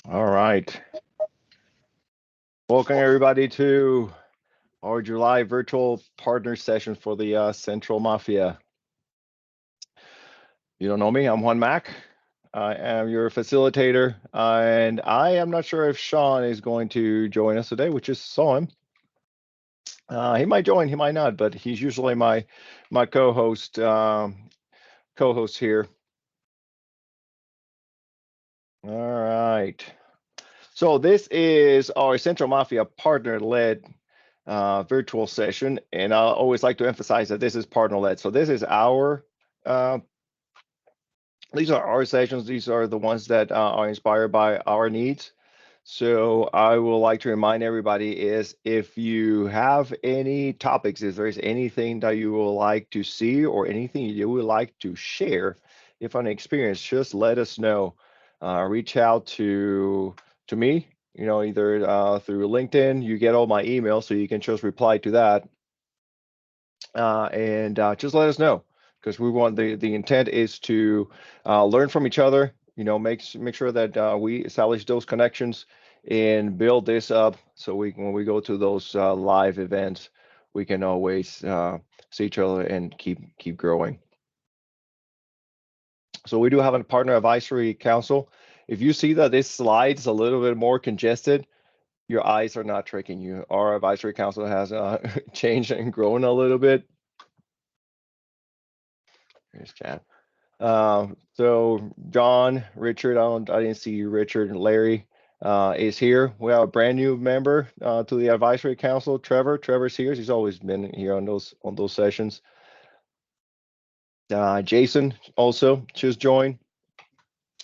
All right. Welcome everybody to our July virtual partner session for the Central Mafia. You don't know me, I'm Juan Mac. I am your facilitator, and I am not sure if Sean is going to join us today, which is saw him. He might join, he might not, but he's usually my co-host here. All right. So this is our Central Mafia partner-led virtual session, and I always like to emphasize that this is partner-led. So this is uh, these are our sessions. These are the ones that are inspired by our needs. So I would like to remind everybody is if you have any topics, if there's anything that you would like to see or anything you would like to share, if an experience, just let us know. Reach out to me, either through LinkedIn. You get all my emails, so you can just reply to that, and just let us know because we want the intent is to learn from each other. Make sure that we establish those connections and build this up so when we go to those live events, we can always see each other and keep growing. So we do have a partner advisory council. If you see that this slide is a little bit more congested, your eyes are not tricking you. Our advisory council has changed and grown a little bit. Here's chat. So John, Richard, I didn't see you, Richard, and Larry is here. We have a brand new member to the advisory council, Trevor. Trevor's here. He's always been here on those sessions. Jason also just joined,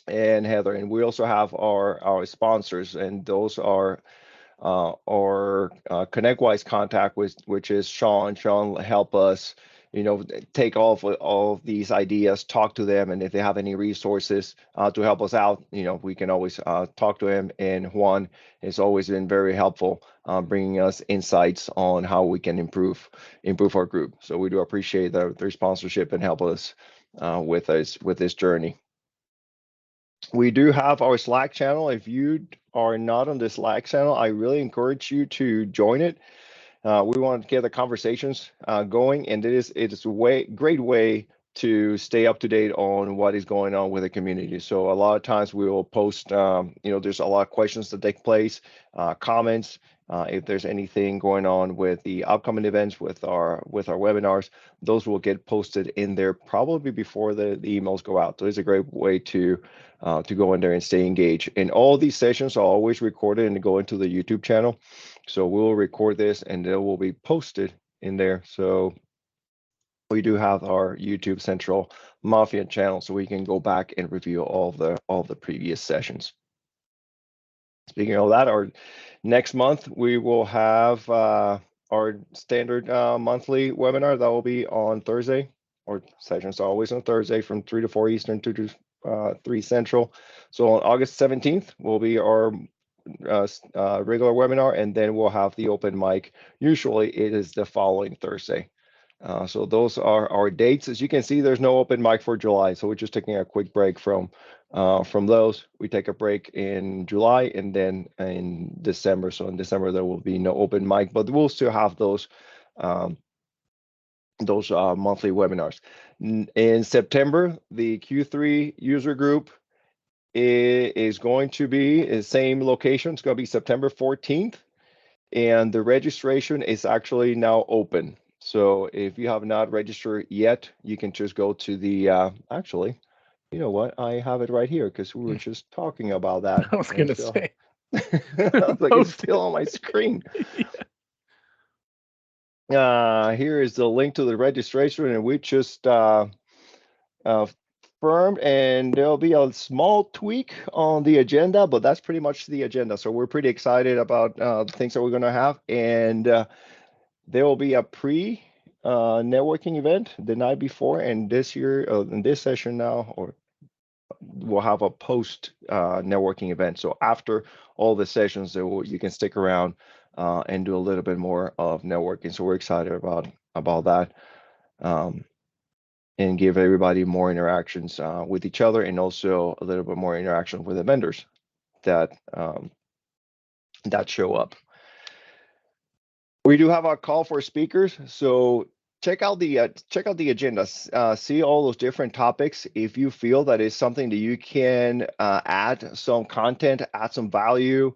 and Heather. And we also have our sponsors, and those are our ConnectWise contact, which is Sean. Sean help us, take all of these ideas, talk to them, and if they have any resources to help us out, we can always talk to him. And Juan has always been very helpful, bringing us insights on how we can improve our group. So we do appreciate their sponsorship and help us with this journey. We do have our Slack channel. If you are not on the Slack channel, I really encourage you to join it. We want to get the conversations going, and it is a great way to stay up to date on what is going on with the community. So a lot of times we will post, there's a lot of questions that take place, comments. If there's anything going on with the upcoming events with our webinars, those will get posted in there probably before the emails go out. So it's a great way to go in there and stay engaged. And all these sessions are always recorded and go into the YouTube channel. So we'll record this and they will be posted in there. So we do have our YouTube Central Mafia channel, so we can go back and review all the previous sessions. Speaking of that, our next month we will have our standard monthly webinar that will be on Thursday. Our sessions are always on Thursday from 3 to 4 Eastern, 2 to 3 Central. So on August 17th will be our regular webinar, and then we'll have the open mic. Usually it is the following Thursday. So those are our dates. As you can see, there's no open mic for July, so we're just taking a quick break from those. We take a break in July and then in December. So in December there will be no open mic, but we'll still have those monthly webinars. In September, the Q3 user group is going to be the same location. It's going to be September 14th, and the registration is actually now open. So if you have not registered yet, you can just go to the actually, you know what? I have it right here because we were just talking about that. I was going to say. I was like, it's still on my screen. Here is the link to the registration, and we just firmed, and there'll be a small tweak on the agenda, but that's pretty much the agenda. So we're pretty excited about the things that we're going to have, and there will be a pre networking event the night before, and this year in this session now, or we'll have a post networking event. So after all the sessions, you can stick around and do a little bit more of networking. So we're excited about that. And give everybody more interactions with each other, and also a little bit more interaction with the vendors. that show up. We do have a call for speakers, so check out the agenda. See all those different topics. If you feel that is something that you can add some content, add some value,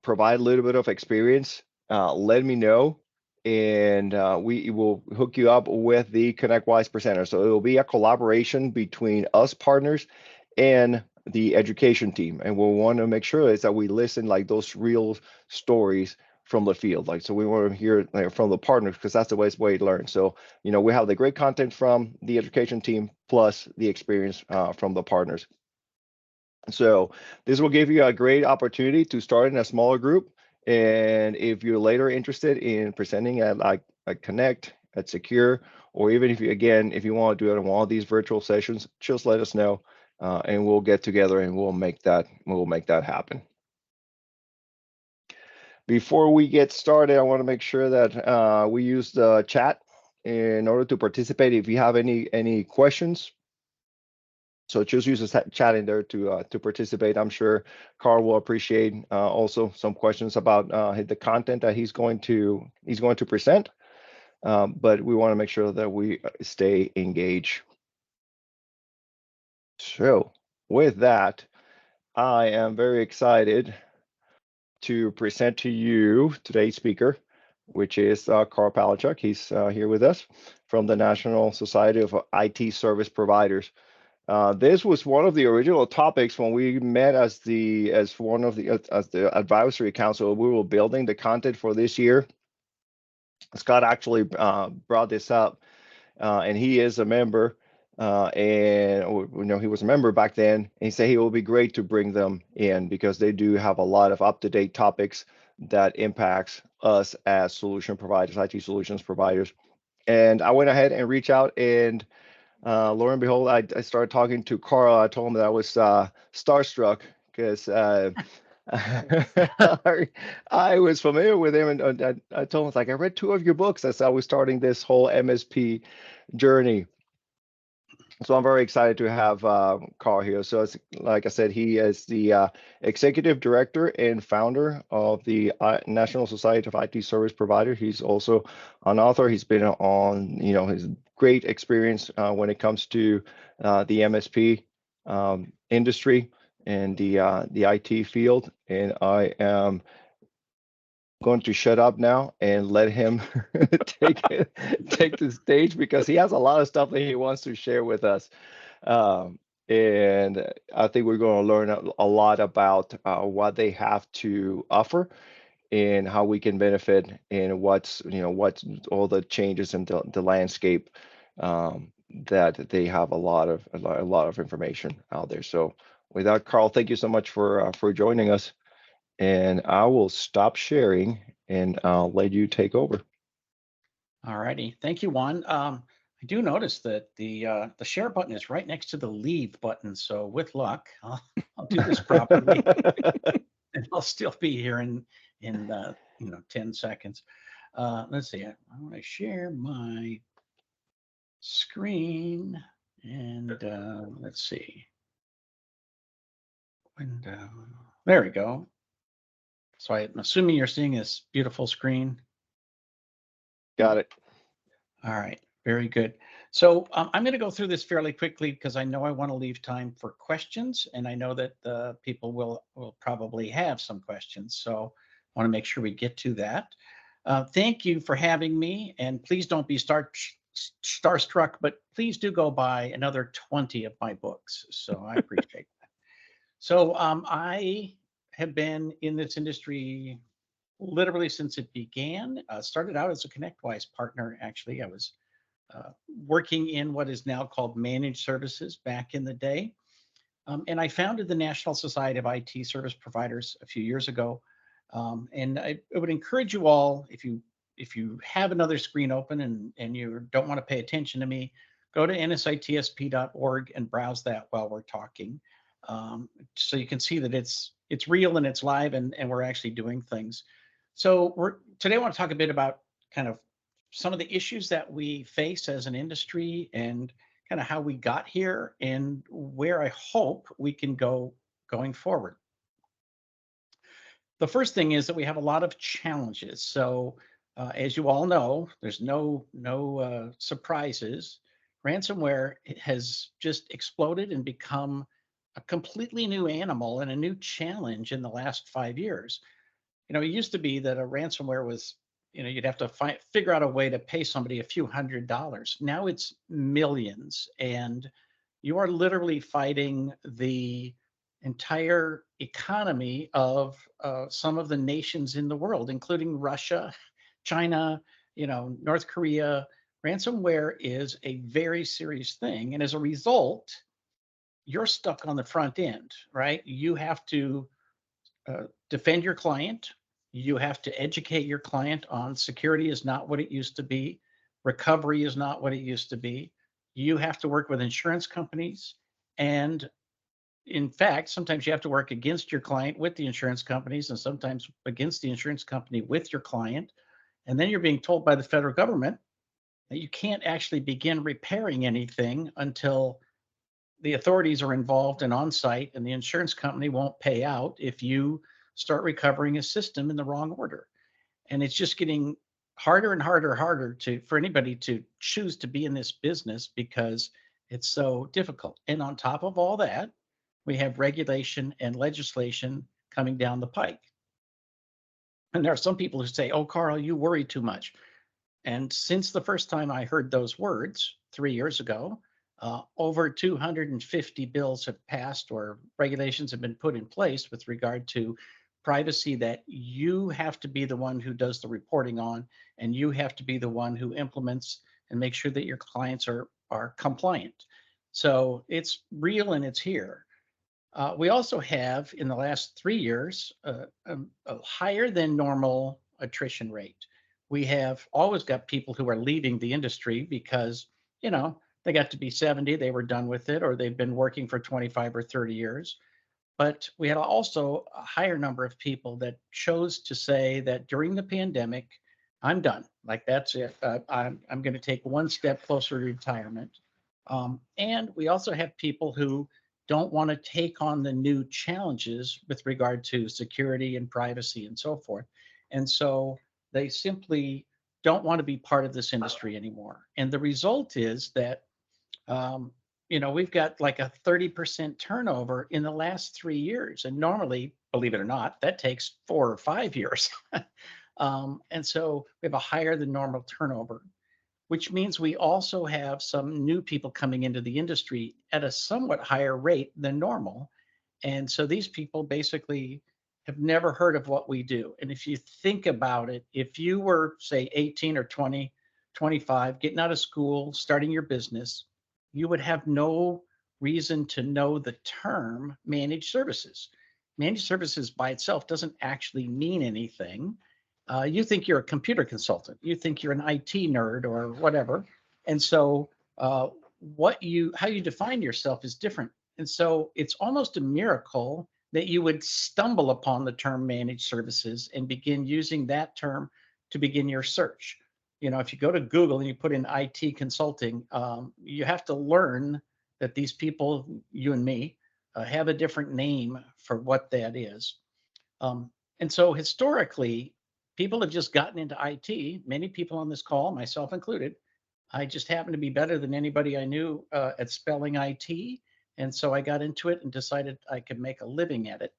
provide a little bit of experience, let me know, and we will hook you up with the ConnectWise presenter. So it will be a collaboration between us partners and the education team, and we'll want to make sure is that we listen like those real stories from the field. Like, so we want to hear from the partners, because that's the best way to learn. So, we have the great content from the education team plus the experience from the partners. So this will give you a great opportunity to start in a smaller group. And if you're later interested in presenting at like at Connect, at Secure, or even if you want to do it in one of these virtual sessions, just let us know, and we'll get together and we'll make that happen. Before we get started, I want to make sure that we use the chat in order to participate. If you have any questions, so just use the chat in there to participate. I'm sure Karl will appreciate also some questions about the content that he's going to present. But we want to make sure that we stay engaged. So with that, I am very excited to present to you today's speaker, which is Karl Palachuk. He's here with us from the National Society of IT Service Providers. This was one of the original topics when we met as the advisory council. We were building the content for this year. Scott actually brought this up, and he is a member. And he was a member back then, and he said it will be great to bring them in because they do have a lot of up-to-date topics that impacts us as solution providers, IT solutions providers. And I went ahead and reached out, and lo and behold, I started talking to Karl. I told him that I was starstruck because I was familiar with him, and I told him, like, I read 2 of your books as I was starting this whole MSP journey. So I'm very excited to have Karl here. So it's, like I said, he is the executive director and founder of the National Society of IT Service Providers. He's also an author. He's been on, his great experience when it comes to the MSP industry and the IT field. And I am going to shut up now and let him take the stage, because he has a lot of stuff that he wants to share with us. And I think we're going to learn a lot about what they have to offer and how we can benefit, and what's all the changes in the landscape, that they have a lot of information out there. So with that, Karl, thank you so much for joining us, and I will stop sharing and I'll let you take over. All righty. Thank you, Juan. I do notice that the share button is right next to the leave button. So with luck, I'll do this properly, and I'll still be here in 10 seconds. Let's see. I want to share my screen, and let's see. Window. There we go. So I'm assuming you're seeing this beautiful screen. Got it. All right, very good. So I'm going to go through this fairly quickly because I know I want to leave time for questions, and I know that people will probably have some questions. So I want to make sure we get to that. Thank you for having me, and please don't be starstruck, but please do go buy another 20 of my books. So I appreciate that. So I have been in this industry literally since it began. Started out as a ConnectWise partner. Actually, I was working in what is now called managed services back in the day. And I founded the National Society of IT Service Providers a few years ago. And I would encourage you all, if you have another screen open and you don't want to pay attention to me, go to NSITSP.org and browse that while we're talking. So you can see that it's real and it's live, and we're actually doing things. So today I want to talk a bit about kind of some of the issues that we face as an industry, and kind of how we got here, and where I hope we can go going forward. The first thing is that we have a lot of challenges. So, as you all know, there's no surprises. Ransomware has just exploded and become a completely new animal and a new challenge in the last 5 years. It used to be that a ransomware was, you'd have to figure out a way to pay somebody a few $100s. Now it's millions, and you are literally fighting the entire economy of some of the nations in the world, including Russia, China, North Korea. Ransomware is a very serious thing, and as a result, you're stuck on the front end, right? You have to defend your client. You have to educate your client on security is not what it used to be. Recovery is not what it used to be. You have to work with insurance companies. And in fact, sometimes you have to work against your client with the insurance companies and sometimes against the insurance company with your client. And then you're being told by the federal government that you can't actually begin repairing anything until the authorities are involved and on site, and the insurance company won't pay out if you start recovering a system in the wrong order. And it's just getting harder and harder for anybody to choose to be in this business because it's so difficult. And on top of all that, we have regulation and legislation coming down the pike. And there are some people who say, "Oh, Karl, you worry too much." And since the first time I heard those words 3 years ago, over 250 bills have passed or regulations have been put in place with regard to privacy that you have to be the one who does the reporting on, and you have to be the one who implements and make sure that your clients are compliant. So it's real and it's here. We also have, in the last 3 years, a higher than normal attrition rate. We have always got people who are leaving the industry because, they got to be 70, they were done with it, or they've been working for 25 or 30 years. But we had also a higher number of people that chose to say that during the pandemic, I'm done. Like, that's it. I'm going to take one step closer to retirement. And we also have people who don't want to take on the new challenges with regard to security and privacy and so forth. And so they simply don't want to be part of this industry anymore. And the result is that, um, we've got like a 30% turnover in the last 3 years. And normally, believe it or not, that takes 4 or 5 years. And so we have a higher than normal turnover, which means we also have some new people coming into the industry at a somewhat higher rate than normal. And so these people basically have never heard of what we do. And if you think about it, if you were, say, 18 or 20, 25, getting out of school, starting your business, you would have no reason to know the term managed services. Managed services by itself doesn't actually mean anything. You think you're a computer consultant, you think you're an IT nerd or whatever. And so how you define yourself is different. And so it's almost a miracle that you would stumble upon the term managed services and begin using that term to begin your search. If you go to Google and you put in IT consulting, you have to learn that these people, you and me, have a different name for what that is. And so historically, people have just gotten into IT. Many people on this call, myself included, I just happened to be better than anybody I knew at spelling IT. And so I got into it and decided I could make a living at it.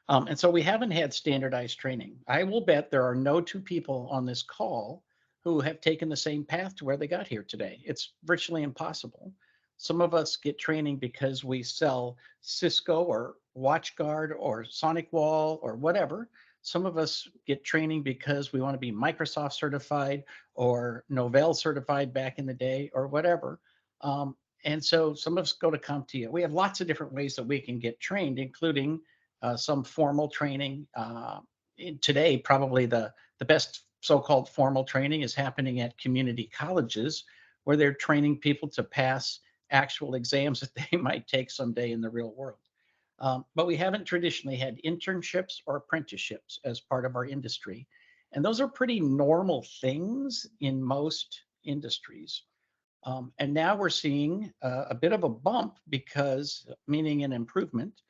And so we haven't had standardized training. I will bet there are no two people on this call who have taken the same path to where they got here today. It's virtually impossible. Some of us get training because we sell Cisco or WatchGuard or SonicWall or whatever. Some of us get training because we want to be Microsoft certified or Novell certified back in the day or whatever. And so some of us go to CompTIA. We have lots of different ways that we can get trained, including some formal training. Today, probably the best so-called formal training is happening at community colleges, where they're training people to pass actual exams that they might take someday in the real world. But we haven't traditionally had internships or apprenticeships as part of our industry. And those are pretty normal things in most industries. And now we're seeing a bit of a bump meaning an improvement,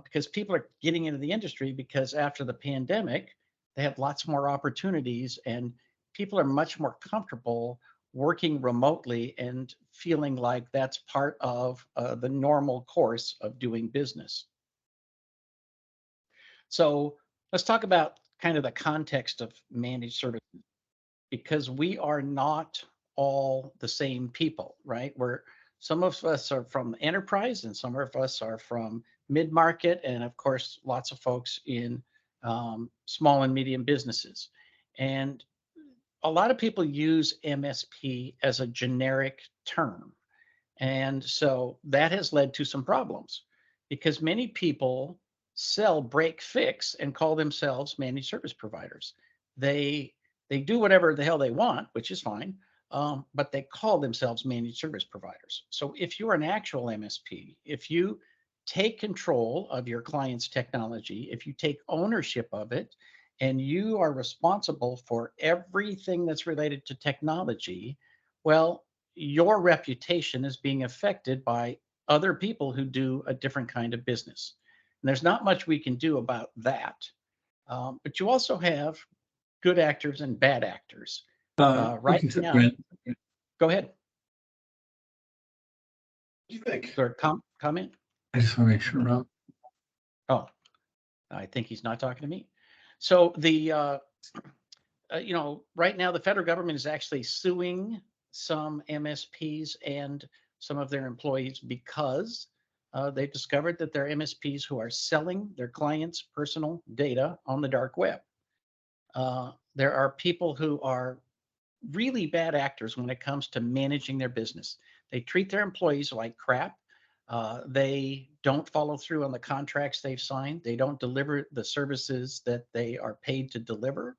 because people are getting into the industry because after the pandemic, they have lots more opportunities and people are much more comfortable working remotely and feeling like that's part of the normal course of doing business. So let's talk about kind of the context of managed services, because we are not all the same people, right? Some of us are from enterprise and some of us are from mid-market, and of course, lots of folks in small and medium businesses. And a lot of people use MSP as a generic term. And so that has led to some problems because many people sell break fix and call themselves managed service providers. They do whatever the hell they want, which is fine, but they call themselves managed service providers. So if you're an actual MSP, if you take control of your client's technology, if you take ownership of it, and you are responsible for everything that's related to technology, well, your reputation is being affected by other people who do a different kind of business. And there's not much we can do about that. But you also have good actors and bad actors. Right now, Brent, go ahead. what do you think? Is there a comment? I just want to make sure, Rob. Oh, I think he's not talking to me. So the right now the federal government is actually suing some MSPs and some of their employees because they've discovered that there are MSPs who are selling their clients' personal data on the dark web. There are people who are really bad actors when it comes to managing their business. They treat their employees like crap. They don't follow through on the contracts they've signed. They don't deliver the services that they are paid to deliver.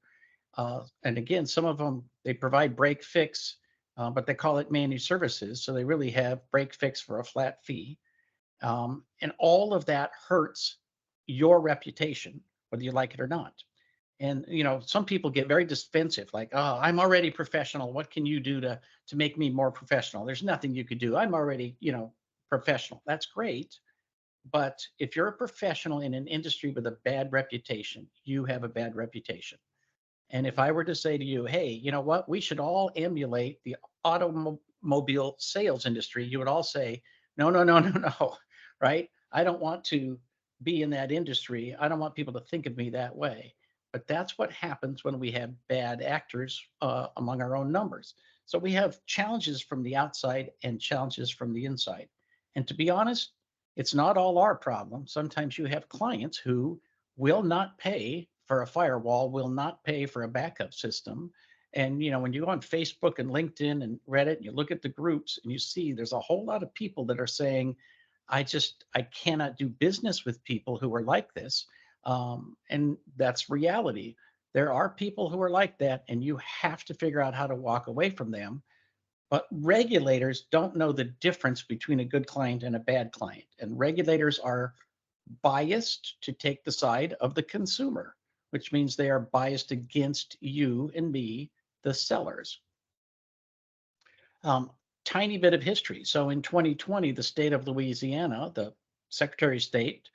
And again, some of them, they provide break fix, but they call it managed services. So they really have break fix for a flat fee. And all of that hurts your reputation, whether you like it or not. And some people get very defensive, like, oh, I'm already professional. What can you do to make me more professional? There's nothing you could do. I'm already, professional. That's great. But if you're a professional in an industry with a bad reputation, you have a bad reputation. And if I were to say to you, hey, you know what, we should all emulate the automobile sales industry, you would all say, no, no, no, no, no, right? I don't want to be in that industry. I don't want people to think of me that way. But that's what happens when we have bad actors among our own numbers. So we have challenges from the outside and challenges from the inside. And to be honest, it's not all our problem. Sometimes you have clients who will not pay for a firewall, will not pay for a backup system. And when you go on Facebook and LinkedIn and Reddit, and you look at the groups and you see there's a whole lot of people that are saying, I cannot do business with people who are like this. And that's reality. There are people who are like that, and you have to figure out how to walk away from them. But regulators don't know the difference between a good client and a bad client. And regulators are biased to take the side of the consumer, which means they are biased against you and me, the sellers. Tiny bit of history. So in 2020, the state of Louisiana, the Secretary of State,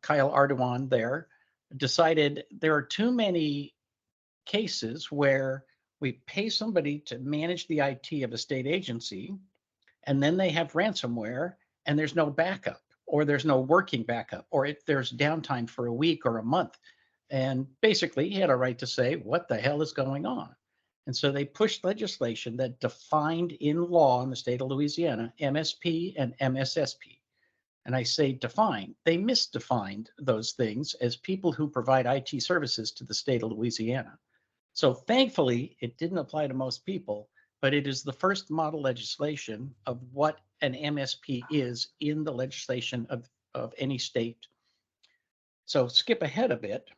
Kyle Ardoin there, decided there are too many cases where we pay somebody to manage the IT of a state agency, and then they have ransomware, and there's no backup, or there's no working backup, or there's downtime for a week or a month. And basically, he had a right to say, what the hell is going on? And so they pushed legislation that defined in law in the state of Louisiana, MSP and MSSP. And I say define, they misdefined those things as people who provide IT services to the state of Louisiana. So thankfully, it didn't apply to most people, but it is the first model legislation of what an MSP is in the legislation of any state. So skip ahead a bit.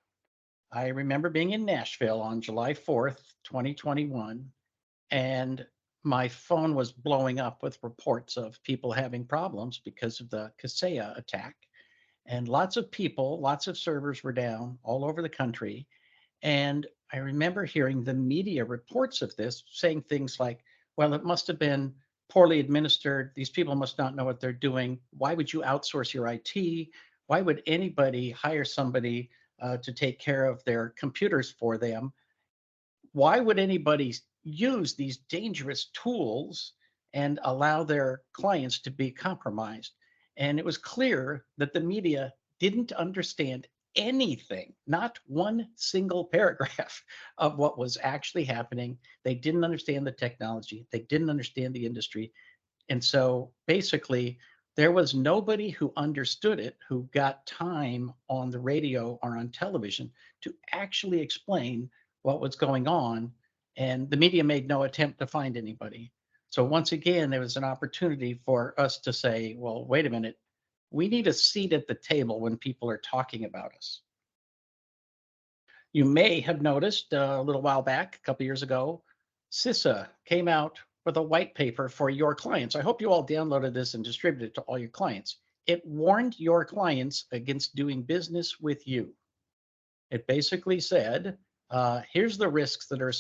I remember being in Nashville on July 4th, 2021, and my phone was blowing up with reports of people having problems because of the Kaseya attack. And lots of people, lots of servers were down all over the country. And I remember hearing the media reports of this saying things like, well, it must have been poorly administered. These people must not know what they're doing. Why would you outsource your IT? Why would anybody hire somebody to take care of their computers for them? Why would anybody use these dangerous tools and allow their clients to be compromised? And it was clear that the media didn't understand anything, not one single paragraph of what was actually happening. They didn't understand the technology, they didn't understand the industry. And so basically, there was nobody who understood it who got time on the radio or on television to actually explain what was going on. And the media made no attempt to find anybody. So once again, there was an opportunity for us to say, well, wait a minute, we need a seat at the table when people are talking about us. You may have noticed a little while back, a couple years ago, CISA came out with a white paper for your clients. I hope you all downloaded this and distributed it to all your clients. It warned your clients against doing business with you. It basically said, here's the risks that are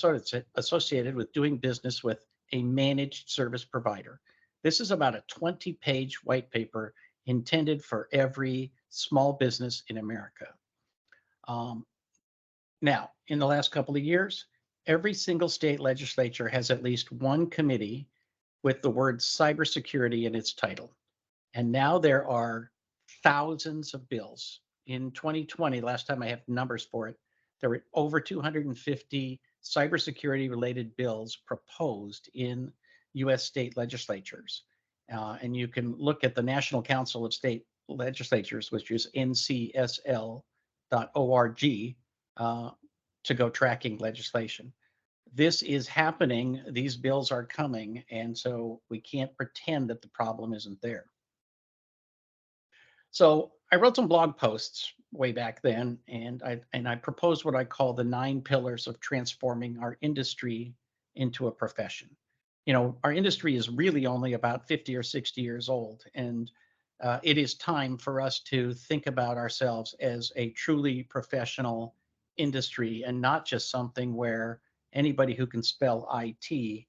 associated with doing business with a managed service provider. This is about a 20-page white paper intended for every small business in America. Now, in the last couple of years, every single state legislature has at least one committee with the word cybersecurity in its title. And now there are thousands of bills. In 2020, last time I have numbers for it, there were over 250 cybersecurity related bills proposed in US state legislatures. And you can look at the National Council of State Legislatures, which is ncsl.org, to go tracking legislation. This is happening. These bills are coming. And so we can't pretend that the problem isn't there. So I wrote some blog posts way back then, and I proposed what I call the 9 pillars of transforming our industry into a profession. You know, our industry is really only about 50 or 60 years old, and it is time for us to think about ourselves as a truly professional industry and not just something where anybody who can spell IT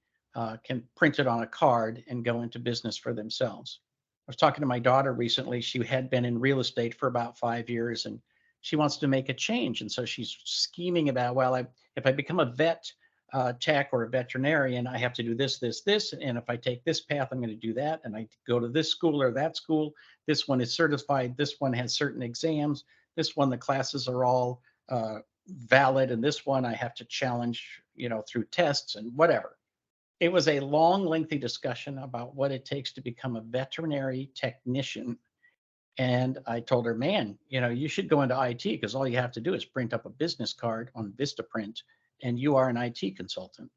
can print it on a card and go into business for themselves. I was talking to my daughter recently. She had been in real estate for about 5 years and she wants to make a change. And so she's scheming about, well, if I become a vet tech or a veterinarian, I have to do this, this, this. And if I take this path, I'm going to do that. And I go to this school or that school. This one is certified. This one has certain exams. This one, the classes are all valid. And this one I have to challenge, through tests and whatever. It was a long, lengthy discussion about what it takes to become a veterinary technician. And I told her, man, you should go into IT because all you have to do is print up a business card on Vistaprint and you are an IT consultant.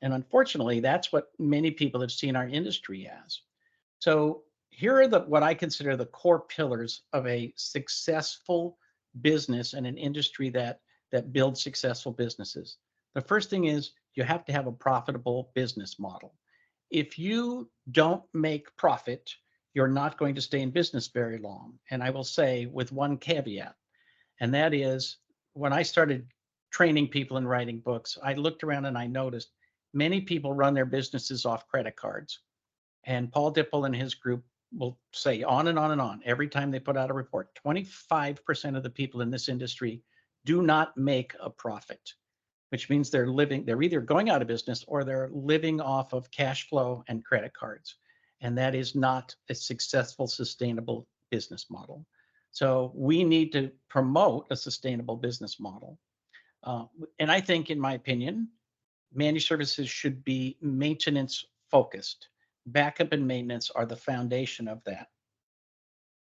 And unfortunately, that's what many people have seen our industry as. So here are what I consider the core pillars of a successful business and an industry that builds successful businesses. The first thing is you have to have a profitable business model. If you don't make profit, you're not going to stay in business very long. And I will say with one caveat, and that is when I started training people and writing books, I looked around and I noticed many people run their businesses off credit cards. And Paul Dipple and his group will say on and on and on every time they put out a report, 25% of the people in this industry do not make a profit, which means they're either going out of business or they're living off of cash flow and credit cards. And that is not a successful, sustainable business model. So we need to promote a sustainable business model. And I think, in my opinion, managed services should be maintenance focused. Backup and maintenance are the foundation of that.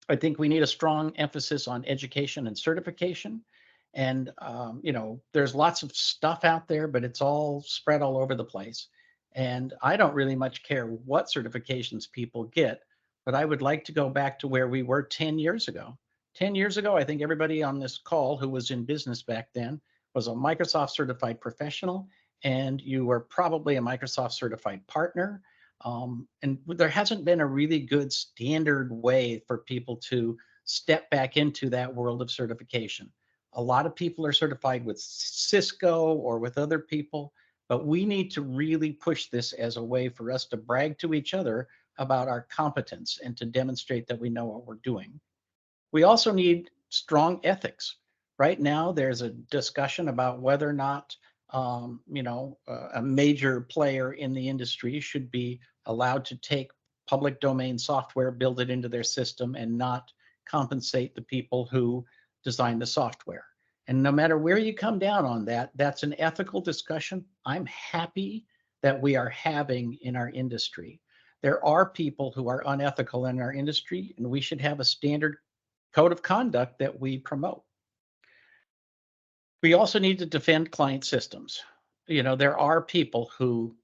I think we need a strong emphasis on education and certification. And, there's lots of stuff out there, but it's all spread all over the place. And I don't really much care what certifications people get, but I would like to go back to where we were 10 years ago. 10 years ago, I think everybody on this call who was in business back then was a Microsoft certified professional, and you were probably a Microsoft certified partner. And there hasn't been a really good standard way for people to step back into that world of certification. A lot of people are certified with Cisco or with other people, but we need to really push this as a way for us to brag to each other about our competence and to demonstrate that we know what we're doing. We also need strong ethics. Right now, there's a discussion about whether or not a major player in the industry should be allowed to take public domain software, build it into their system, and not compensate the people who design the software. And no matter where you come down on that, that's an ethical discussion I'm happy that we are having in our industry. There are people who are unethical in our industry, and we should have a standard code of conduct that we promote. We also need to defend client systems. There are people who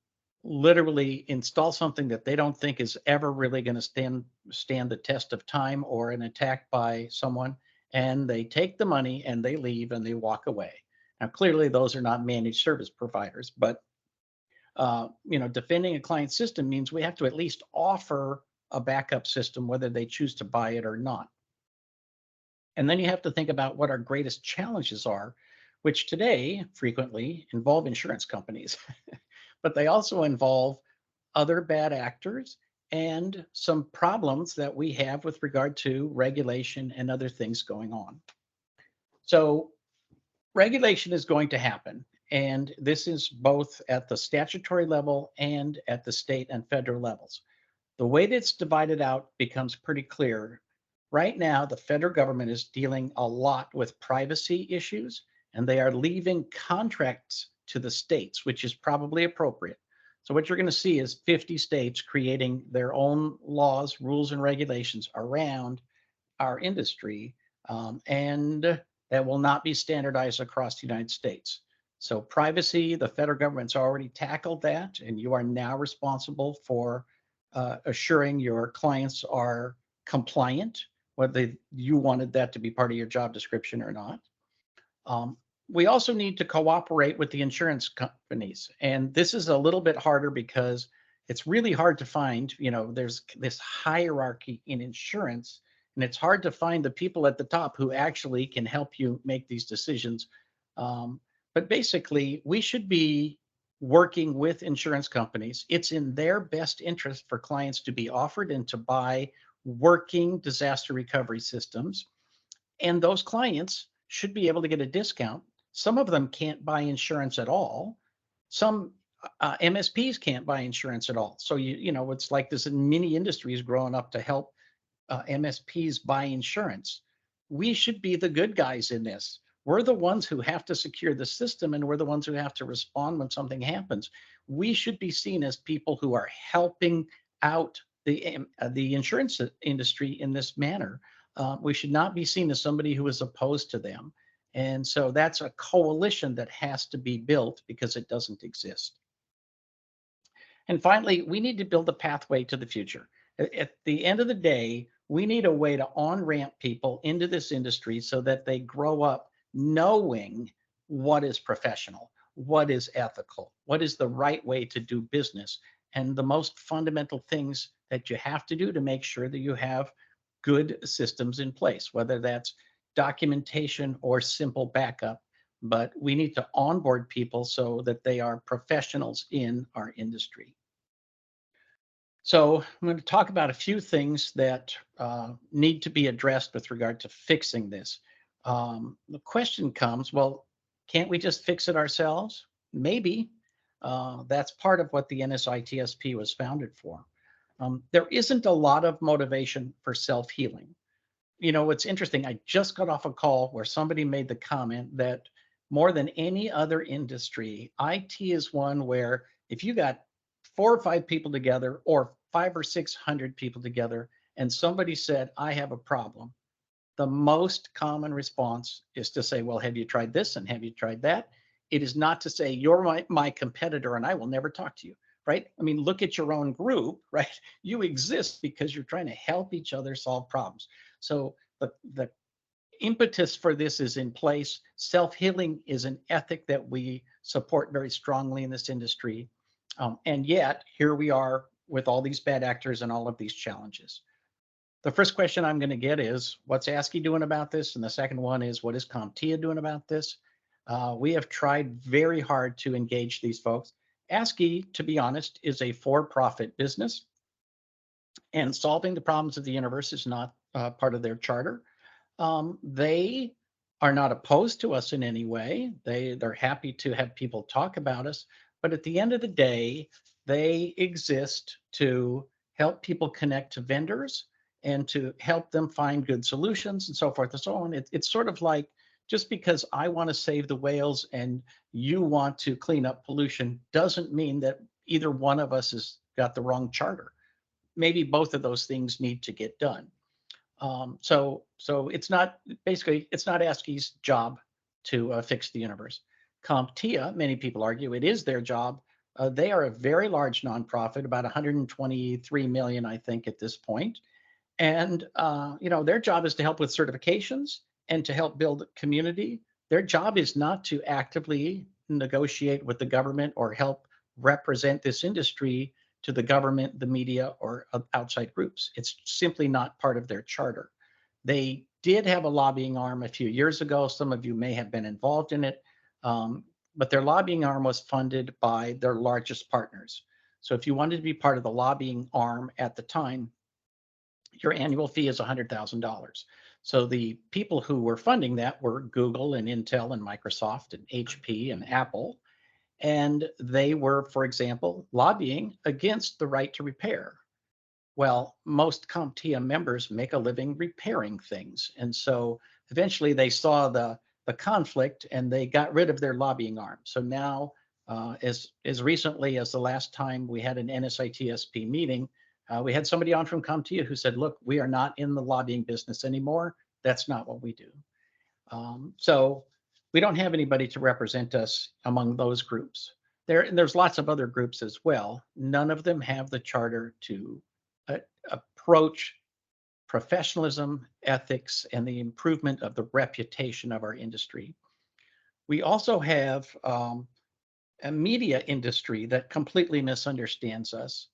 literally install something that they don't think is ever really going to stand the test of time or an attack by someone, and they take the money and they leave and they walk away. Now, clearly, those are not managed service providers, but defending a client system means we have to at least offer a backup system, whether they choose to buy it or not. And then you have to think about what our greatest challenges are, which today frequently involve insurance companies, but they also involve other bad actors and some problems that we have with regard to regulation and other things going on. So regulation is going to happen. And this is both at the statutory level and at the state and federal levels. The way that's divided out becomes pretty clear. Right now, the federal government is dealing a lot with privacy issues, and they are leaving contracts to the states, which is probably appropriate. So what you're going to see is 50 states creating their own laws, rules, and regulations around our industry, and that will not be standardized across the United States. So privacy, the federal government's already tackled that, and you are now responsible for assuring your clients are compliant, whether you wanted that to be part of your job description or not. We also need to cooperate with the insurance companies. And this is a little bit harder because it's really hard to find, there's this hierarchy in insurance, and it's hard to find the people at the top who actually can help you make these decisions. But basically, we should be working with insurance companies. It's in their best interest for clients to be offered and to buy working disaster recovery systems. And those clients should be able to get a discount. Some of them can't buy insurance at all. Some MSPs can't buy insurance at all. So, it's like this mini industries growing up to help MSPs buy insurance. We should be the good guys in this. We're the ones who have to secure the system, and we're the ones who have to respond when something happens. We should be seen as people who are helping out the insurance industry in this manner. We should not be seen as somebody who is opposed to them. And so that's a coalition that has to be built because it doesn't exist. And finally, we need to build a pathway to the future. At the end of the day, we need a way to on-ramp people into this industry so that they grow up knowing what is professional, what is ethical, what is the right way to do business, and the most fundamental things that you have to do to make sure that you have good systems in place, whether that's documentation or simple backup. But we need to onboard people so that they are professionals in our industry. So I'm going to talk about a few things that need to be addressed with regard to fixing this. The question comes, well, can't we just fix it ourselves? Maybe. That's part of what the NSITSP was founded for. There isn't a lot of motivation for self-healing. What's interesting, I just got off a call where somebody made the comment that more than any other industry, IT is one where if you got 4 or 5 people together or 500 or 600 people together and somebody said, I have a problem, the most common response is to say, well, have you tried this and have you tried that? It is not to say you're my competitor and I will never talk to you, right? I mean, look at your own group, right? You exist because you're trying to help each other solve problems. So the impetus for this is in place. Self-healing is an ethic that we support very strongly in this industry. And yet here we are with all these bad actors and all of these challenges. The first question I'm going to get is, what's ASCII doing about this? And the second one is, what is CompTIA doing about this? We have tried very hard to engage these folks. ASCII, to be honest, is a for-profit business, and solving the problems of the universe is not part of their charter. They are not opposed to us in any way. They're happy to have people talk about us, but at the end of the day, they exist to help people connect to vendors and to help them find good solutions and so forth and so on. It's sort of like, just because I want to save the whales and you want to clean up pollution doesn't mean that either one of us has got the wrong charter. Maybe both of those things need to get done. So it's not, basically, it's not ASCII's job to fix the universe. CompTIA, many people argue it is their job. They are a very large nonprofit, about 123 million, I think, at this point. And their job is to help with certifications and to help build community. Their job is not to actively negotiate with the government or help represent this industry to the government, the media, or outside groups. It's simply not part of their charter. They did have a lobbying arm a few years ago. Some of you may have been involved in it, but their lobbying arm was funded by their largest partners. So if you wanted to be part of the lobbying arm at the time, your annual fee is $100,000. So the people who were funding that were Google and Intel and Microsoft and HP and Apple. And they were, for example, lobbying against the right to repair. Well, most CompTIA members make a living repairing things. And so eventually they saw the conflict and they got rid of their lobbying arm. So now, as recently as the last time we had an NSITSP meeting, we had somebody on from CompTIA who said, look, we are not in the lobbying business anymore. That's not what we do. So we don't have anybody to represent us among those groups. There's lots of other groups as well. None of them have the charter to approach professionalism, ethics, and the improvement of the reputation of our industry. We also have a media industry that completely misunderstands us.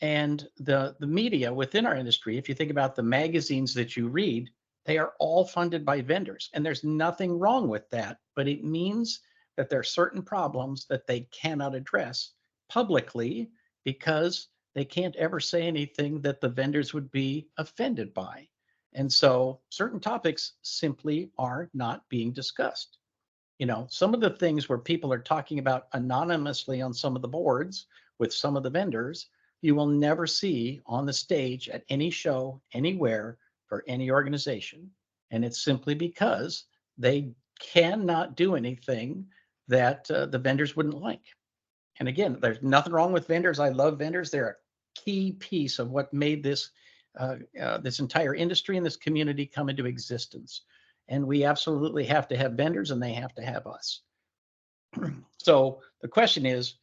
And the media within our industry, if you think about the magazines that you read, they are all funded by vendors. And there's nothing wrong with that, but it means that there are certain problems that they cannot address publicly because they can't ever say anything that the vendors would be offended by. And so certain topics simply are not being discussed. Some of the things where people are talking about anonymously on some of the boards with some of the vendors, you will never see on the stage at any show, anywhere, for any organization. And it's simply because they cannot do anything that the vendors wouldn't like. And again, there's nothing wrong with vendors. I love vendors. They're a key piece of what made this this entire industry and this community come into existence. And we absolutely have to have vendors and they have to have us. So the question is,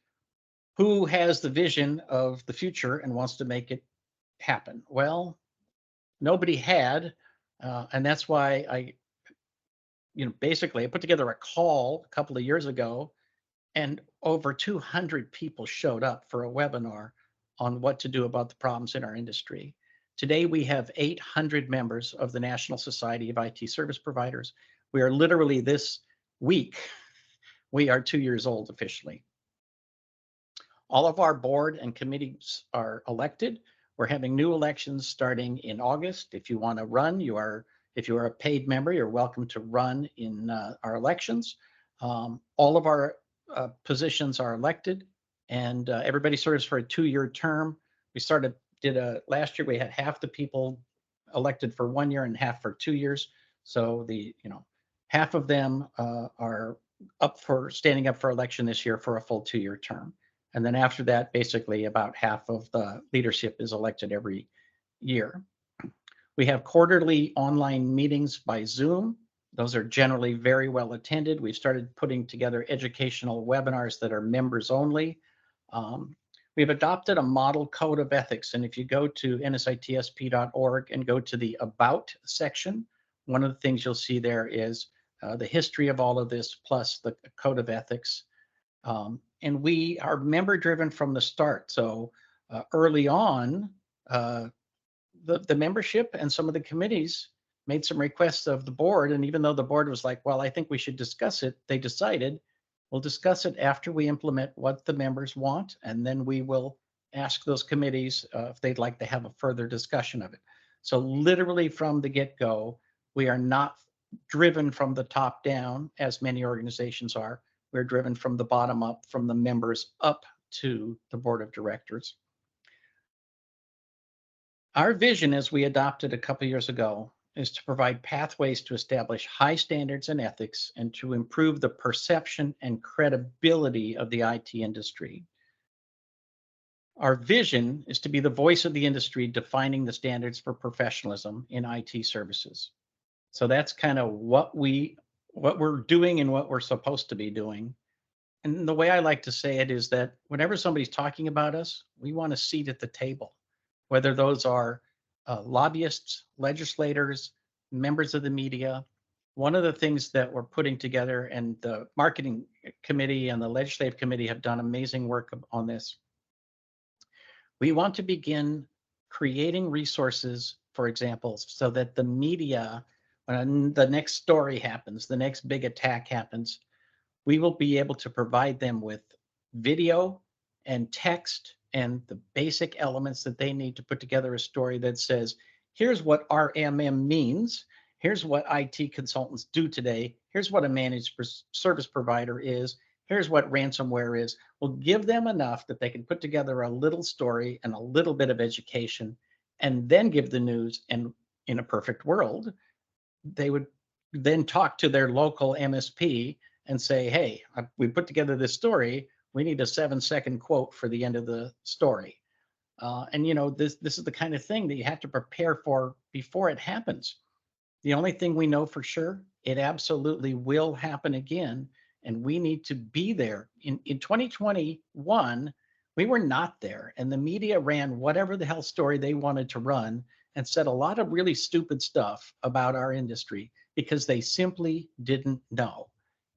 who has the vision of the future and wants to make it happen? Well, nobody had, and that's why basically I put together a call a couple of years ago, and over 200 people showed up for a webinar on what to do about the problems in our industry. Today, we have 800 members of the National Society of IT Service Providers. We are literally, this week, we are 2 years old officially. All of our board and committees are elected. We're having new elections starting in August. If you want to run, if you are a paid member, you're welcome to run in our elections. All of our positions are elected, and everybody serves for a 2-year term. We last year we had half the people elected for 1 year and half for 2 years. So half of them are standing up for election this year for a full 2-year term. And then after that, basically about half of the leadership is elected every year. We have quarterly online meetings by Zoom. Those are generally very well attended. We've started putting together educational webinars that are members only. We've adopted a model code of ethics. And if you go to nsitsp.org and go to the About section, one of the things you'll see there is the history of all of this, plus the code of ethics. And we are member driven from the start. So early on, the membership and some of the committees made some requests of the board. And even though the board was like, well, I think we should discuss it, they decided we'll discuss it after we implement what the members want. And then we will ask those committees if they'd like to have a further discussion of it. So literally from the get-go, We are not driven from the top down, as many organizations are. We're driven from the bottom up, from the members up to the board of directors. Our vision, as we adopted a couple years ago, is to provide pathways to establish high standards and ethics and to improve the perception and credibility of the IT industry. Our vision is to be the voice of the industry, defining the standards for professionalism in IT services. So that's kind of what we're doing and what we're supposed to be doing. And the way I like to say it is that whenever somebody's talking about us, we want a seat at the table, whether those are lobbyists, legislators, members of the media. One of the things that we're putting together, and the marketing committee and the legislative committee have done amazing work on this. We want to begin creating resources, for example, so that the media, when the next story happens, the next big attack happens, we will be able to provide them with video and text and the basic elements that they need to put together a story that says, here's what RMM means, here's what IT consultants do today, here's what a managed service provider is, here's what ransomware is. We'll give them enough that they can put together a little story and a little bit of education, and then give the news. And in a perfect world, they would then talk to their local MSP and say, hey, we put together this story. We need a 7-second quote for the end of the story. And this is the kind of thing that you have to prepare for before it happens. The only thing we know for sure, it absolutely will happen again. And we need to be there. In 2021, we were not there. And the media ran whatever the hell story they wanted to run and said a lot of really stupid stuff about our industry because they simply didn't know.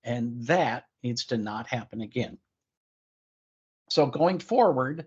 And that needs to not happen again. So going forward,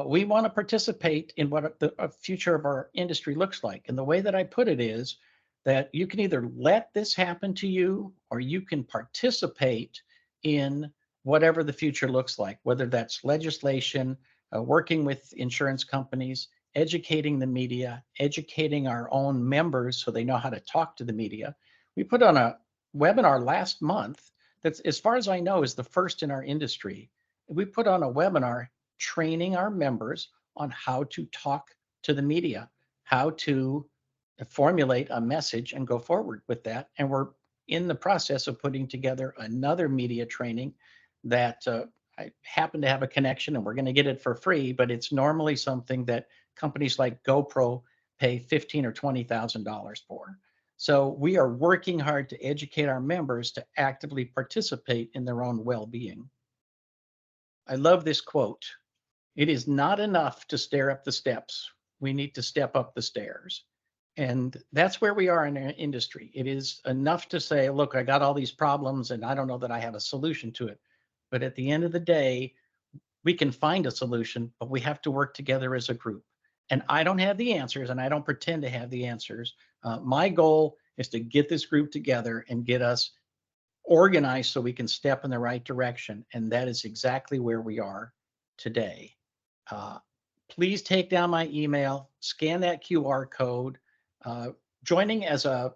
we want to participate in what the future of our industry looks like. And the way that I put it is that you can either let this happen to you, or you can participate in whatever the future looks like, whether that's legislation, working with insurance companies, educating the media, educating our own members so they know how to talk to the media. We put on a webinar last month that's, as far as I know, is the first in our industry. We put on a webinar training our members on how to talk to the media, how to formulate a message and go forward with that. And we're in the process of putting together another media training that I happen to have a connection, and we're going to get it for free, but it's normally something that companies like GoPro pay $15,000 or $20,000 for. So we are working hard to educate our members to actively participate in their own well-being. I love this quote. It is not enough to stare up the steps. We need to step up the stairs. And that's where we are in our industry. It is enough to say, look, I got all these problems and I don't know that I have a solution to it. But at the end of the day, we can find a solution, but we have to work together as a group. And I don't have the answers, and I don't pretend to have the answers. My goal is to get this group together and get us organized so we can step in the right direction. And that is exactly where we are today. Please take down my email, scan that QR code. Joining as a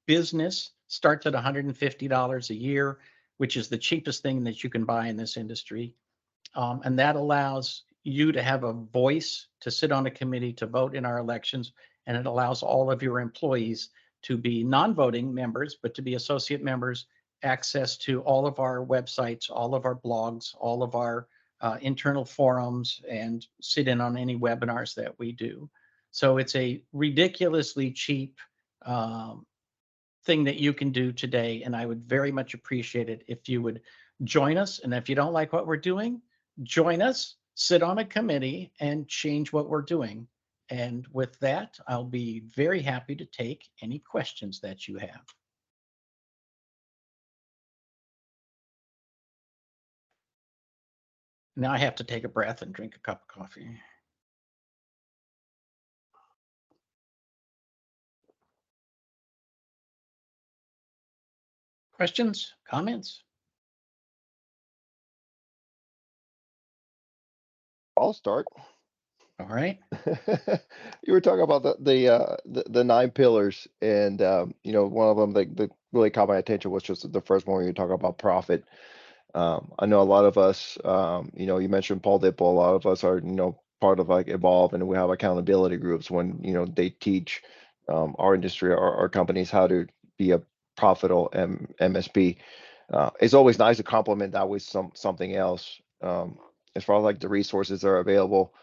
business starts at $150 a year, which is the cheapest thing that you can buy in this industry. And that allows you to have a voice, to sit on a committee, to vote in our elections. And it allows all of your employees to be non-voting members, but to be associate members, access to all of our websites, all of our blogs, all of our internal forums, and sit in on any webinars that we do. So it's a ridiculously cheap thing that you can do today. And I would very much appreciate it if you would join us. And if you don't like what we're doing, join us, sit on a committee, and change what we're doing. And with that, I'll be very happy to take any questions that you have. Now I have to take a breath and drink a cup of coffee. Questions, comments? I'll start. All right. You were talking about the 9 pillars, and one of them that really caught my attention was just the first one where you talk about profit. I know a lot of us, you mentioned Paul Dipple. A lot of us are, part of like Evolve, and we have accountability groups when, they teach our industry, our companies how to be a profitable MSP. It's always nice to complement that with something else. As far as like the resources that are available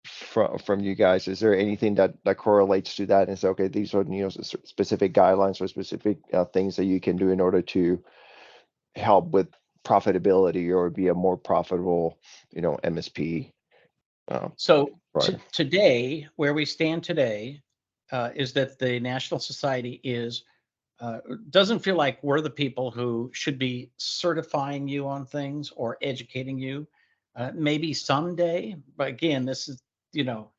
from you guys, is there anything that correlates to that and say, okay, these are specific guidelines or specific things that you can do in order to help with profitability or be a more profitable, MSP? So Right. today, where we stand today, is that the National Society doesn't feel like we're the people who should be certifying you on things or educating you. Maybe someday, but again, this is,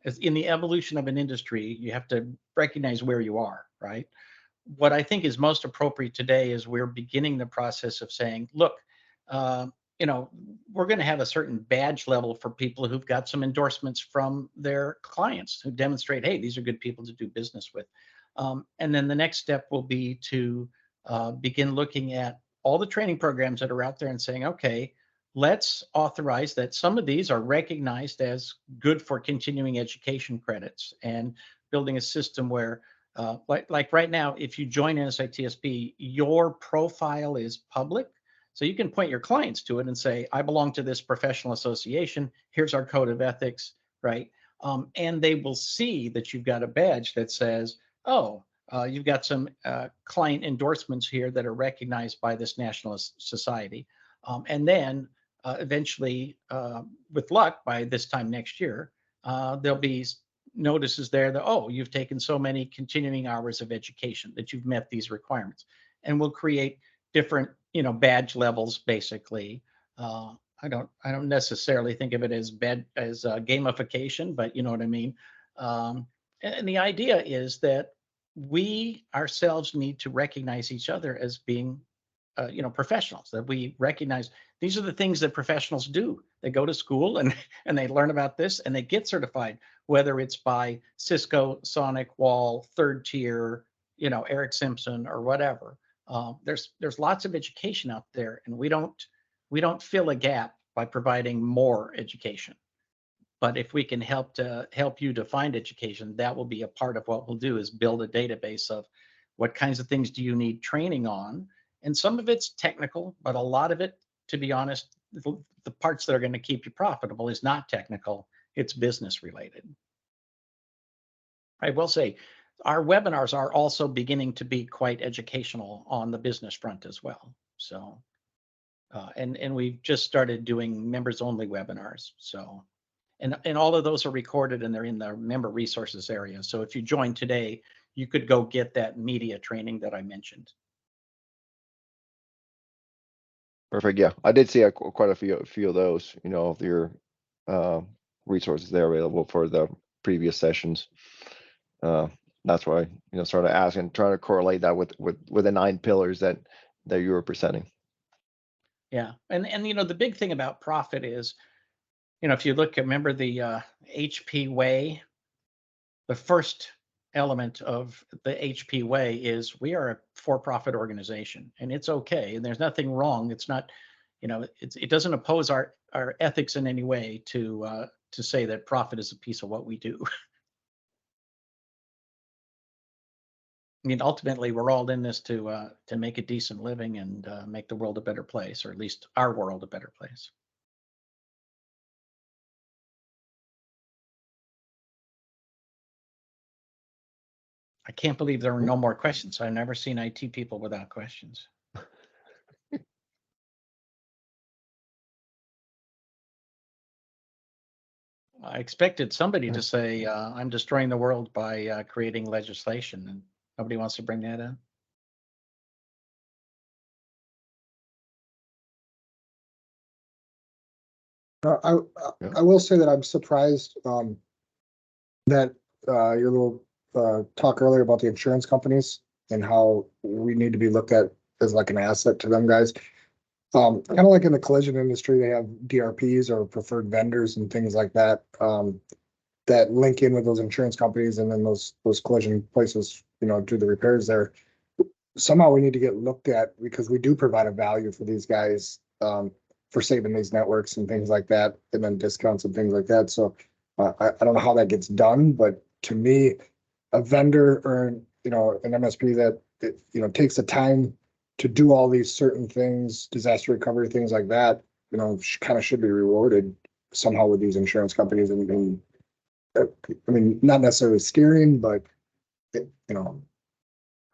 as in the evolution of an industry, you have to recognize where you are, right? What I think is most appropriate today is we're beginning the process of saying, look, uh, we're going to have a certain badge level for people who've got some endorsements from their clients who demonstrate, hey, these are good people to do business with. And then the next step will be to begin looking at all the training programs that are out there and saying, okay, let's authorize that some of these are recognized as good for continuing education credits, and building a system where like right now, if you join NSITSP, your profile is public. So you can point your clients to it and say, I belong to this professional association. Here's our code of ethics, right? And they will see that you've got a badge that says, oh, you've got some client endorsements here that are recognized by this national society. And then eventually, with luck, by this time next year, there'll be notices there that, oh, you've taken so many continuing hours of education that you've met these requirements, and we'll create different badge levels basically. I don't necessarily think of it as gamification, but you know what I mean. And the idea is that we ourselves need to recognize each other as being professionals, that we recognize these are the things that professionals do. They go to school and they learn about this and they get certified, whether it's by Cisco, Sonic, Wall, third tier, Eric Simpson or whatever. There's lots of education out there, and we don't fill a gap by providing more education. But if we can help you to find education, that will be a part of what we'll do, is build a database of what kinds of things do you need training on. And some of it's technical, but a lot of it, to be honest, the parts that are going to keep you profitable is not technical, it's business related. I will say our webinars are also beginning to be quite educational on the business front as well. So, and we've just started doing members only webinars. So, and all of those are recorded and they're in the member resources area. So if you join today, you could go get that media training that I mentioned. Perfect. Yeah, I did see quite a few of those, of your resources there available for the previous sessions. That's why, sort of asking, trying to correlate that with the 9 pillars that you were presenting. Yeah, and the big thing about profit is, if you remember the HP way, the first element of the HP way is we are a for-profit organization, and it's okay, and there's nothing wrong. It's not, it doesn't oppose our ethics in any way to say that profit is a piece of what we do. I mean, ultimately, we're all in this to make a decent living and make the world a better place, or at least our world a better place. I can't believe there are no more questions. I've never seen IT people without questions. I expected somebody to say, I'm destroying the world by creating legislation, and nobody wants to bring that up. I will say that I'm surprised that your little talk earlier about the insurance companies and how we need to be looked at as like an asset to them guys. Kind of like in the collision industry, they have DRPs or preferred vendors and things like that, that link in with those insurance companies and then those collision places, do the repairs there. Somehow we need to get looked at because we do provide a value for these guys, for saving these networks and things like that, and then discounts and things like that. So I don't know how that gets done, but to me, a vendor or, an MSP that, takes the time to do all these certain things, disaster recovery, things like that, kind of should be rewarded somehow with these insurance companies. And I mean, not necessarily steering, but,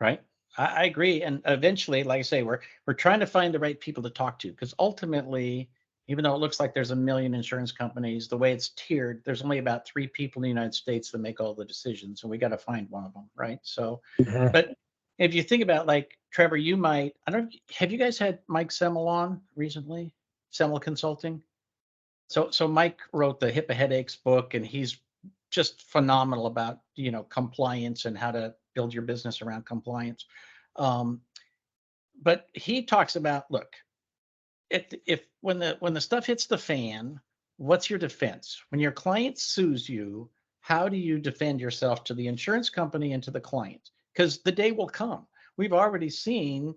Right. I agree. And eventually, like I say, we're trying to find the right people to talk to, because ultimately, even though it looks like there's a million insurance companies, the way it's tiered, there's only about 3 people in the United States that make all the decisions, and we got to find one of them, right? So, but if you think about, like, Trevor, you might, I don't, have you guys had Mike Semmel on recently? Semmel Consulting. So Mike wrote the HIPAA Headaches book, and he's just phenomenal about, compliance and how to build your business around compliance. But he talks about, look, if when the stuff hits the fan, what's your defense? When your client sues you, how do you defend yourself to the insurance company and to the client? Because the day will come. We've already seen,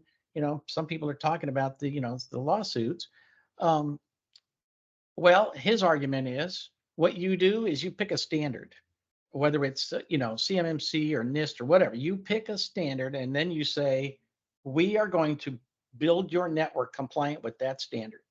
some people are talking about the lawsuits. Well, his argument is what you do is you pick a standard, whether it's, CMMC or NIST or whatever. You pick a standard and then you say, we are going to build your network compliant with that standard.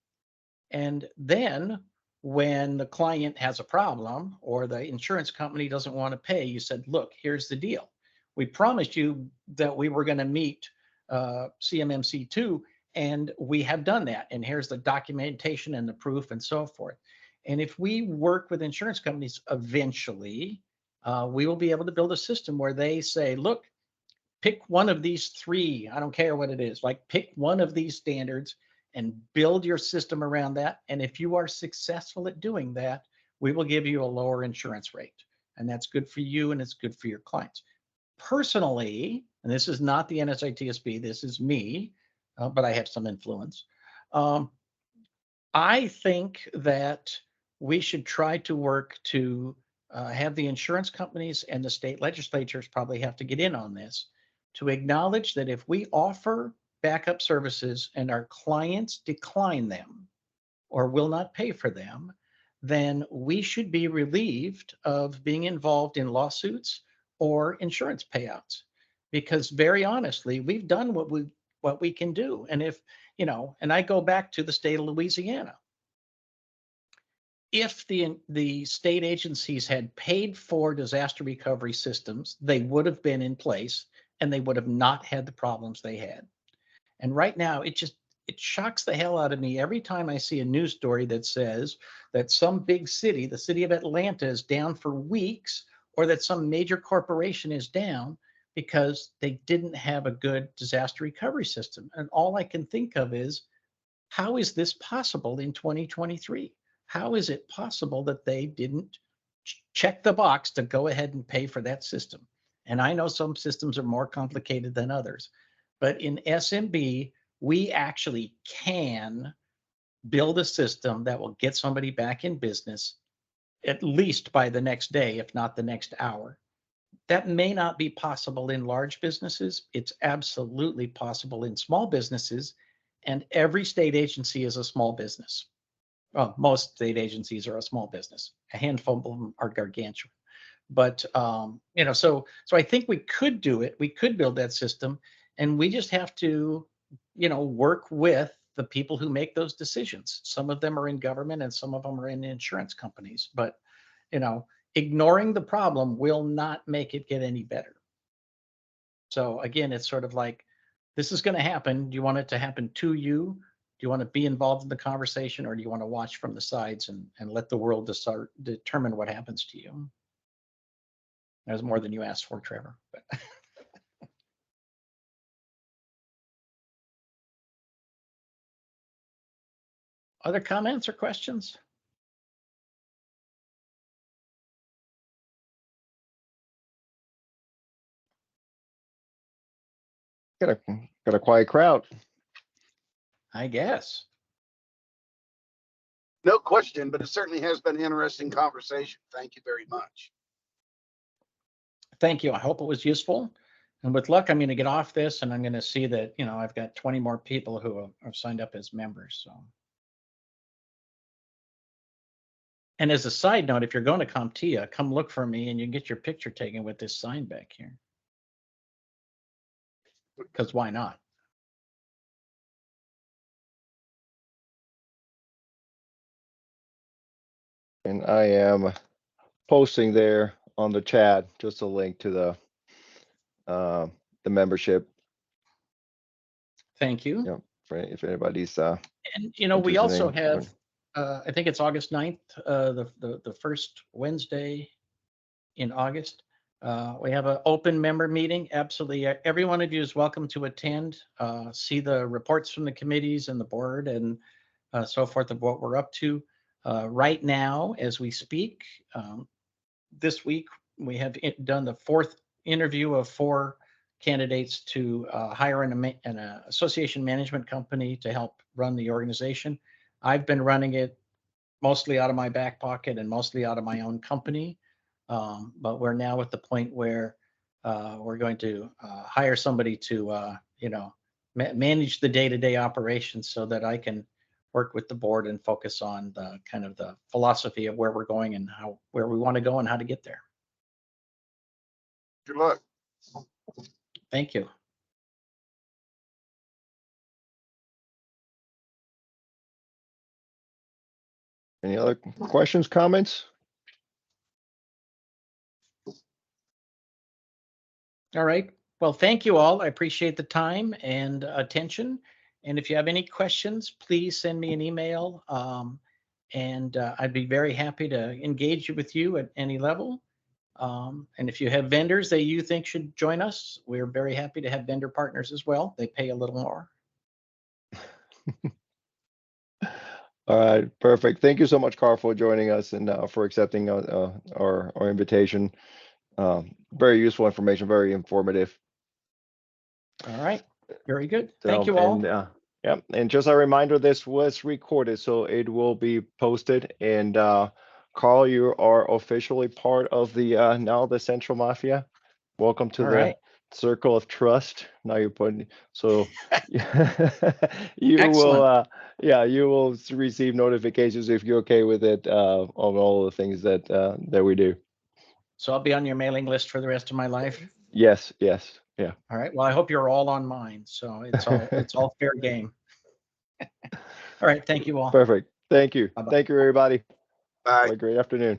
And then when the client has a problem or the insurance company doesn't want to pay, you said, look, here's the deal. We promised you that we were going to meet CMMC 2, and we have done that. And here's the documentation and the proof and so forth. And if we work with insurance companies, eventually we will be able to build a system where they say, look, pick one of these 3, I don't care what it is, like pick one of these standards and build your system around that. And if you are successful at doing that, we will give you a lower insurance rate. And that's good for you and it's good for your clients. Personally, and this is not the NSITSP, this is me, but I have some influence. I think that we should try to work to have the insurance companies and the state legislatures probably have to get in on this, to acknowledge that if we offer backup services and our clients decline them or will not pay for them, then we should be relieved of being involved in lawsuits or insurance payouts. Because very honestly, we've done what we can do. And if, and I go back to the state of Louisiana. If the state agencies had paid for disaster recovery systems, they would have been in place and they would have not had the problems they had. And right now, it shocks the hell out of me every time I see a news story that says that some big city, the city of Atlanta, is down for weeks, or that some major corporation is down because they didn't have a good disaster recovery system. And all I can think of is, how is this possible in 2023? How is it possible that they didn't check the box to go ahead and pay for that system? And I know some systems are more complicated than others, but in SMB, we actually can build a system that will get somebody back in business, at least by the next day, if not the next hour. That may not be possible in large businesses. It's absolutely possible in small businesses, and every state agency is a small business. Well, most state agencies are a small business. A handful of them are gargantuan. But so I think we could do it. We could build that system, and we just have to, work with the people who make those decisions. Some of them are in government, and some of them are in insurance companies. But ignoring the problem will not make it get any better. So again, it's sort of like, this is going to happen. Do you want it to happen to you? Do you want to be involved in the conversation, or do you want to watch from the sides and let the world determine what happens to you? There's more than you asked for, Trevor. But other comments or questions? Got a quiet crowd. I guess. No question, but it certainly has been an interesting conversation. Thank you very much. Thank you. I hope it was useful. And with luck, I'm going to get off this and I'm going to see that, I've got 20 more people who have signed up as members. So. And as a side note, if you're going to CompTIA, come look for me and you can get your picture taken with this sign back here. Because why not? And I am posting there on the chat just a link to the membership. Thank you. Yeah, for if anybody's And we interested also in have, I think it's August 9th, the first Wednesday in August. We have an open member meeting. Absolutely, every one of you is welcome to attend. See the reports from the committees and the board and so forth of what we're up to. Right now, as we speak, this week we have done the 4th interview of 4 candidates to hire an association management company to help run the organization. I've been running it mostly out of my back pocket and mostly out of my own company. But we're now at the point where we're going to hire somebody to, manage the day-to-day operations so that I can work with the board and focus on the kind of the philosophy of where we're going and where we want to go and how to get there. Good luck. Thank you. any other questions, comments? All right. Well, thank you all. I appreciate the time and attention. And if you have any questions, please send me an email. And I'd be very happy to engage with you at any level. And if you have vendors that you think should join us, we're very happy to have vendor partners as well. They pay a little more. All right, perfect. Thank you so much, Karl, for joining us and for accepting our invitation. Very useful information, very informative. All right. Very good. So, Thank you all. And, yeah, and just a reminder, this was recorded, so it will be posted. And Karl, you are officially part of the now the Central Mafia. Welcome to All the right. circle of trust. Now you're putting so you Excellent. you will receive notifications if you're okay with it on all the things that that we do. So I'll be on your mailing list for the rest of my life. Yes, yes, yeah. All right. Well, I hope you're all on mine. So it's all fair game. All right. Thank you all. Perfect. Thank you. Bye-bye. Thank you, everybody. Bye. Have a great afternoon.